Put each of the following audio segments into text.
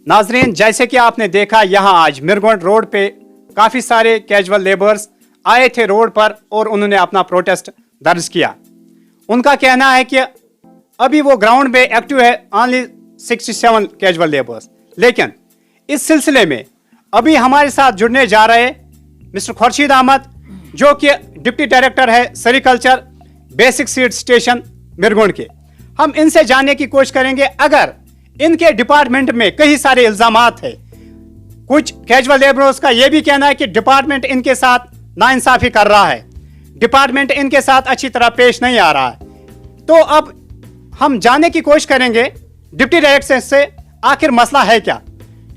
नाजरीन, जैसे कि आपने देखा यहाँ आज मिरगोंड रोड पे काफ़ी सारे कैजुअल लेबर्स आए थे रोड पर और उन्होंने अपना प्रोटेस्ट दर्ज किया। उनका कहना है कि अभी वो ग्राउंड में एक्टिव है ओनली 67 कैजुअल लेबर्स, लेकिन इस सिलसिले में अभी हमारे साथ जुड़ने जा रहे मिस्टर खुर्शीद अहमद, जो कि डिप्टी डायरेक्टर है सेरिकल्चर बेसिक सीड स्टेशन मिरगोंड के। हम इनसे जानने की कोशिश करेंगे, अगर इनके डिपार्टमेंट में कई सारे इल्जामात है। कुछ कैजुअल लेबरर्स का यह भी कहना है कि डिपार्टमेंट इनके साथ नाइंसाफी कर रहा है, डिपार्टमेंट इनके साथ अच्छी तरह पेश नहीं आ रहा है। तो अब हम जानने की कोशिश करेंगे डिप्टी डायरेक्टर से, आखिर मसला है क्या।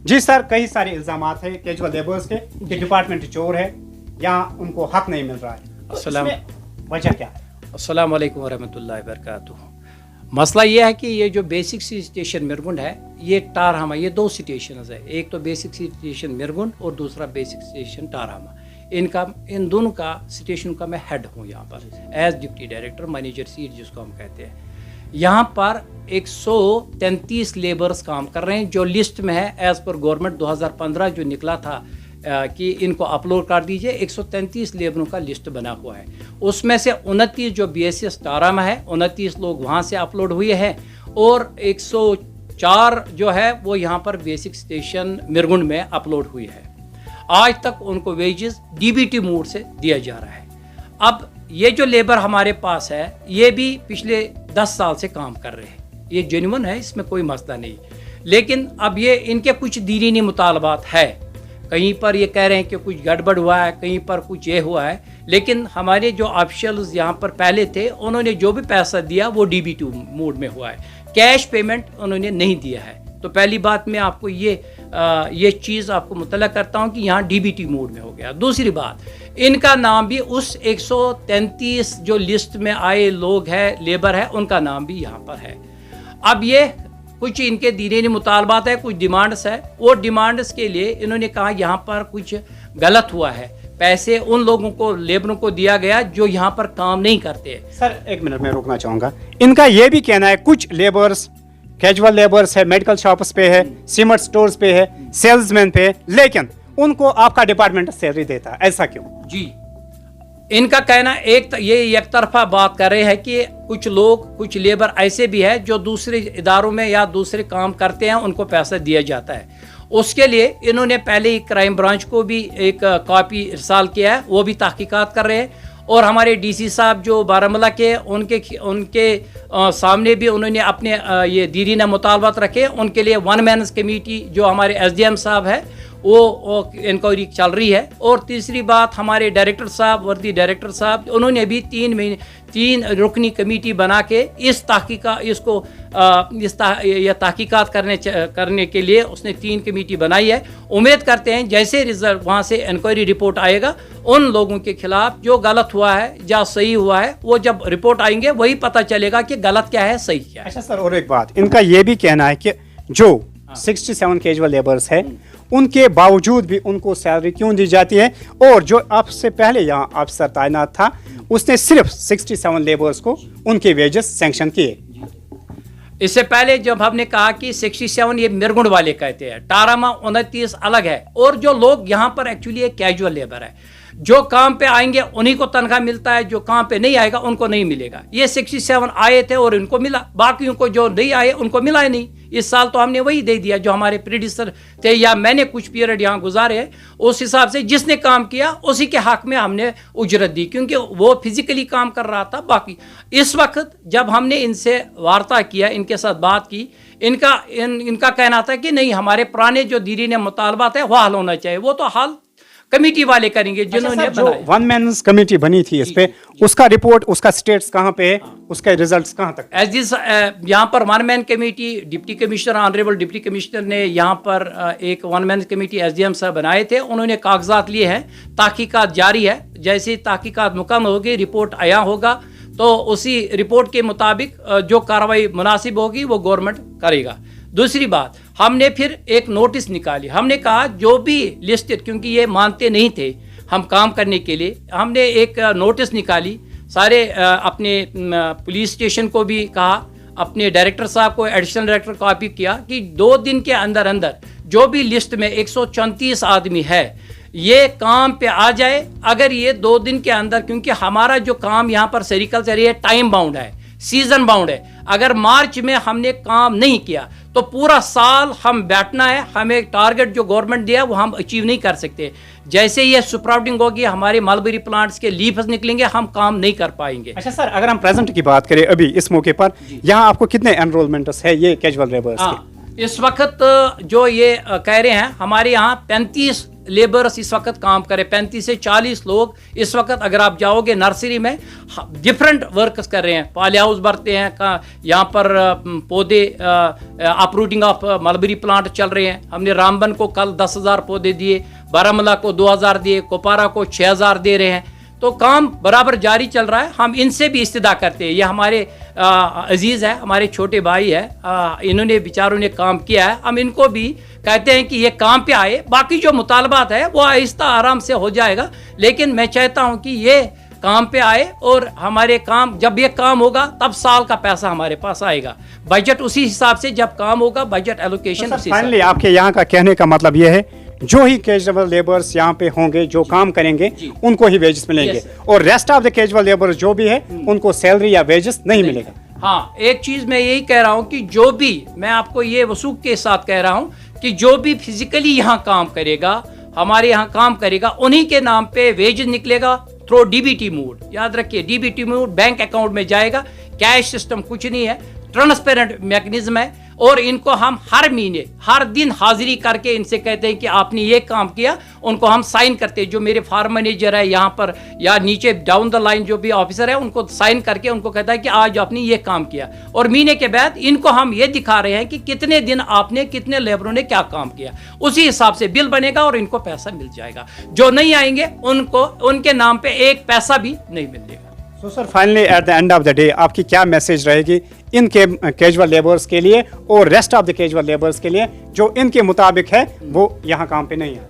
जी सर, कई सारे इल्जामात है कैजुअल लेबरर्स के कि डिपार्टमेंट चोर है या उनको हक नहीं मिल रहा है, वजह क्या है? अस्सलाम वालेकुम वरहमतुल्लाहि वबरकातुहू। मसला ये है कि ये जो बेसिक सी स्टेशन मिरगुंड है, ये टारहमा, ये दो स्टेशन है। एक तो बेसिक सी स्टेशन मिरगुंड और दूसरा बेसिक स्टेशन टारहमा। इन दोनों का स्टेशन का मैं हेड हूँ यहाँ पर as deputy director, manager seat जिसको हम कहते हैं। यहाँ पर 133 लेबर्स काम कर रहे हैं, जो लिस्ट में है एज पर गवर्नमेंट 2015 जो निकला था कि इनको अपलोड कर दीजिए। 133 लेबरों का लिस्ट बना हुआ है। उसमें से 29 जो BSS टारा में है, 29 लोग वहाँ से अपलोड हुए हैं और 104 जो है वो यहाँ पर बेसिक स्टेशन मिरगुंड में अपलोड हुई है। आज तक उनको वेजेस DBT मोड से दिया जा रहा है। अब ये जो लेबर हमारे पास है, ये भी पिछले 10 साल से काम कर रहे हैं, ये जेन्युइन है, इसमें कोई मसला नहीं। लेकिन अब ये इनके कुछ दीनी मुतालबात है। कहीं पर ये कह रहे हैं कि कुछ गड़बड़ हुआ है, कहीं पर कुछ ये हुआ है। लेकिन हमारे जो ऑफिशियल्स यहाँ पर पहले थे, उन्होंने जो भी पैसा दिया वो DBT मोड में हुआ है, कैश पेमेंट उन्होंने नहीं दिया है। तो पहली बात मैं आपको ये चीज़ आपको मुतला करता हूँ कि यहाँ DBT मोड में हो गया। दूसरी बात, इनका नाम भी उस 133 जो लिस्ट में आए लोग हैं, लेबर है, उनका नाम भी यहाँ पर है। अब ये कुछ इनके दीनी मुतालबात है, कुछ डिमांड्स है। वो डिमांड्स के लिए इन्होंने कहा यहाँ पर कुछ गलत हुआ है, पैसे उन लोगों को, लेबरों को दिया गया जो यहाँ पर काम नहीं करते। सर एक मिनट में रोकना चाहूँगा। इनका ये भी कहना है कुछ लेबर्स, कैजुअल लेबर्स है, मेडिकल शॉप्स पे है, सीमेंट स्टोर्स पे है, सेल्समैन पे है, लेकिन उनको आपका डिपार्टमेंट सैलरी देता है, ऐसा क्यों? जी, इनका कहना ये एक तरफा बात कर रहे हैं कि कुछ लोग, कुछ लेबर ऐसे भी है जो दूसरे इदारों में या दूसरे काम करते हैं, उनको पैसा दिया जाता है। उसके लिए इन्होंने पहले ही क्राइम ब्रांच को भी एक कॉपी इरसाल किया है, वो भी तहकीकात कर रहे हैं। और हमारे DC साहब जो बारामूला के, उनके सामने भी उन्होंने अपने ये दीनी मुतालबात रखे। उनके लिए 1 मैन कमेटी जो हमारे SDM साहब है वो इंक्वायरी चल रही है। और तीसरी बात, हमारे डायरेक्टर साहब, वर्दी डायरेक्टर साहब, उन्होंने भी 3 रुकनी कमेटी बना के इस तहकीकात करने के लिए उसने 3 कमेटी बनाई है। उम्मीद करते हैं जैसे रिजल्ट वहाँ से इंक्वायरी रिपोर्ट आएगा, उन लोगों के खिलाफ जो गलत हुआ है या सही हुआ है, वो जब रिपोर्ट आएंगे वही पता चलेगा कि गलत क्या है, सही क्या है। अच्छा सर, और एक बात, इनका ये भी कहना है कि जो 67 कैजुअल लेबर्स है, उनके बावजूद भी उनको सैलरी क्यों दी जाती है, और जो आपसे पहले यहाँ अफसर तैनात था उसने सिर्फ 67 लेबर्स को उनके वेजेस सैंक्शन किए। इससे पहले जब हमने कहा कि 67 ये मिरगुंड वाले कहते हैं, टारामा 29 अलग है। और जो लोग यहाँ पर एक्चुअली कैजुअल लेबर है, जो काम पे आएंगे उन्हीं को तनख्वाह मिलता है, जो काम पे नहीं आएगा उनको नहीं मिलेगा। ये 67 आए थे और इनको मिला, बाकियों को जो नहीं आए उनको मिला ही नहीं। इस साल तो हमने वही दे दिया जो हमारे प्रीडिसर थे, या मैंने कुछ पीरियड यहाँ गुजारे हैं, उस हिसाब से जिसने काम किया उसी के हक में हमने उजरत दी, क्योंकि वो फिजिकली काम कर रहा था। बाकी इस वक्त जब हमने इनसे वार्ता किया, इनके साथ बात की, इनका कहना था कि नहीं, हमारे पुराने जो दीनी मुतालबात है वो हल होना चाहिए। वो तो हल कमेटी वाले करेंगे जिन्होंने जो 1 मैन कमेटी बनी थी, इस पे उसका रिपोर्ट, उसका स्टेट्स कहाँ पे है, उसका रिजल्ट्स कहाँ तक? यहाँ पर 1 man committee, deputy commissioner, honourable deputy commissioner ने यहाँ पर एक 1 मैन कमेटी SDM साहब बनाए थे। उन्होंने कागजात लिए हैं, तहकीकात जारी है। जैसे तहकीकात मुकम्मल होगी, रिपोर्ट आया होगा, तो उसी रिपोर्ट के मुताबिक जो कार्रवाई मुनासिब होगी वो गवर्नमेंट करेगा। दूसरी बात, हमने फिर एक नोटिस निकाली। हमने कहा जो भी लिस्टेड, क्योंकि ये मानते नहीं थे हम काम करने के लिए, हमने एक नोटिस निकाली। सारे अपने पुलिस स्टेशन को भी कहा, अपने डायरेक्टर साहब को, एडिशनल डायरेक्टर कॉपी किया कि 2 दिन के अंदर अंदर जो भी लिस्ट में 134 आदमी है ये काम पे आ जाए। अगर ये 2 दिन के अंदर, क्योंकि हमारा जो काम यहाँ पर सेरिकल्चर ये टाइम बाउंड है, सीजन बाउंड है, अगर मार्च में हमने काम नहीं किया तो पूरा साल हम बैठना है, हमें टारगेट जो गवर्नमेंट दिया वो हम अचीव नहीं कर सकते। जैसे ये स्प्राउटिंग होगी, हमारे मलबेरी प्लांट्स के लीव्स निकलेंगे, हम काम नहीं कर पाएंगे। अच्छा सर, अगर हम प्रेजेंट की बात करें अभी इस मौके पर, यहाँ आपको कितने एनरोलमेंट्स है ये कैजुअल लेबर्स के? इस वक्त जो ये कह रहे हैं, हमारे यहाँ 35 लेबर्स इस वक्त काम करें, 35 से 40 लोग इस वक्त। अगर आप जाओगे नर्सरी में, डिफरेंट वर्क्स कर रहे हैं, पॉली हाउस भरते हैं, यहाँ पर पौधे अपरूटिंग ऑफ मलबेरी प्लांट चल रहे हैं। हमने रामबन को कल 10,000 पौधे दिए, बारामूला को 2,000 दिए, कुपवारा को 6,000 दे रहे हैं। तो काम बराबर जारी चल रहा है। हम इनसे भी इस्तिदा करते हैं, ये हमारे अजीज़ है, हमारे छोटे भाई है, इन्होंने बेचारों ने काम किया है। हम इनको भी कहते हैं कि ये काम पे आए। बाकी जो मुतालबात है वो आहिस्ता आराम से हो जाएगा, लेकिन मैं चाहता हूँ कि ये काम पे आए और हमारे काम, जब ये काम होगा तब साल का पैसा हमारे पास आएगा। बजट उसी हिसाब से जब काम होगा, बजट एलोकेशन उसी। फाइनली आपके यहाँ का कहने का मतलब ये है, जो ही कैजुअल लेबर्स यहाँ पे होंगे जो काम करेंगे उनको ही वेजेस मिलेंगे, और rest of the casual labours जो भी है उनको सैलरी या वेजेस नहीं मिलेगा। हाँ, एक चीज मैं यही कह रहा हूँ कि जो भी, मैं आपको ये वसूख के साथ कह रहा हूँ कि जो भी फिजिकली यहाँ काम करेगा, हमारे यहाँ काम करेगा, उन्हीं के नाम पे वेजेस निकलेगा थ्रू डीबीटी मोड। याद रखिए, डीबीटी मोड बैंक अकाउंट में जाएगा, कैश सिस्टम कुछ नहीं है, ट्रांसपेरेंट मैकेनिज्म है। और इनको हम हर महीने, हर दिन हाजिरी करके इनसे कहते हैं कि आपने ये काम किया, उनको हम साइन करते हैं। जो मेरे फार्म मैनेजर है यहाँ पर या नीचे डाउन द लाइन जो भी ऑफिसर है, उनको साइन करके उनको कहता है कि आज आपने ये काम किया। और महीने के बाद इनको हम ये दिखा रहे हैं कि कितने दिन आपने, कितने लेबरों ने क्या काम किया, उसी हिसाब से बिल बनेगा और इनको पैसा मिल जाएगा। जो नहीं आएंगे उनको, उनके नाम पे एक पैसा भी नहीं मिलेगा। So sir, finally at the end of the day आपकी क्या मैसेज रहेगी इनके कैजुअल लेबर्स के लिए और rest of the casual labours के लिए जो इनके मुताबिक है वो यहाँ काम पे नहीं है?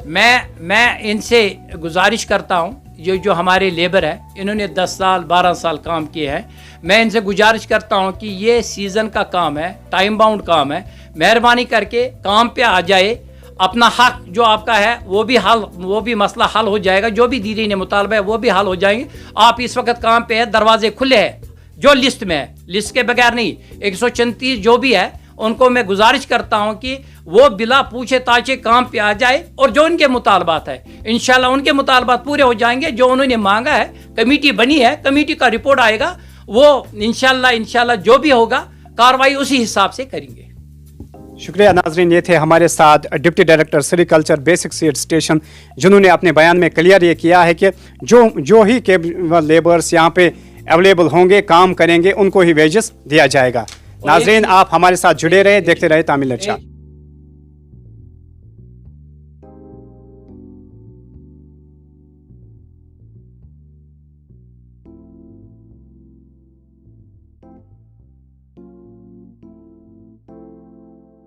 मैं इनसे गुजारिश करता हूँ, जो हमारे लेबर है, इन्होंने 10 साल 12 साल काम किए हैं, मैं इनसे गुजारिश करता हूँ कि ये सीज़न का काम है, टाइम बाउंड काम है, मेहरबानी करके काम पे आ जाए। अपना हक जो आपका है वो भी मसला हल हो जाएगा। जो भी दीदी ने मुतालबा है वो भी हल हो जाएंगे। आप इस वक्त काम पे है, दरवाजे खुले हैं, जो लिस्ट में है, लिस्ट के बगैर नहीं। 134 जो भी है उनको मैं गुजारिश करता हूं कि वो बिला पूछे ताछे काम पे आ जाए, और जो उनके मुतालबात है इंशाल्लाह उनके मुतालबात पूरे हो जाएंगे। जो उन्होंने मांगा है, कमेटी बनी है, कमेटी का रिपोर्ट आएगा, वो इंशाल्लाह जो भी होगा कार्रवाई उसी हिसाब से करेंगे। शुक्रिया नाजरीन, ये थे हमारे साथ deputy director sericulture basic seed station, जिन्होंने अपने बयान में क्लियर ये किया है कि जो ही कैजुअल लेबर्स यहाँ पे अवेलेबल होंगे, काम करेंगे, उनको ही वेजेस दिया जाएगा। नाजरीन, आप हमारे साथ जुड़े रहे, देखते रहे तामिल अच्छा।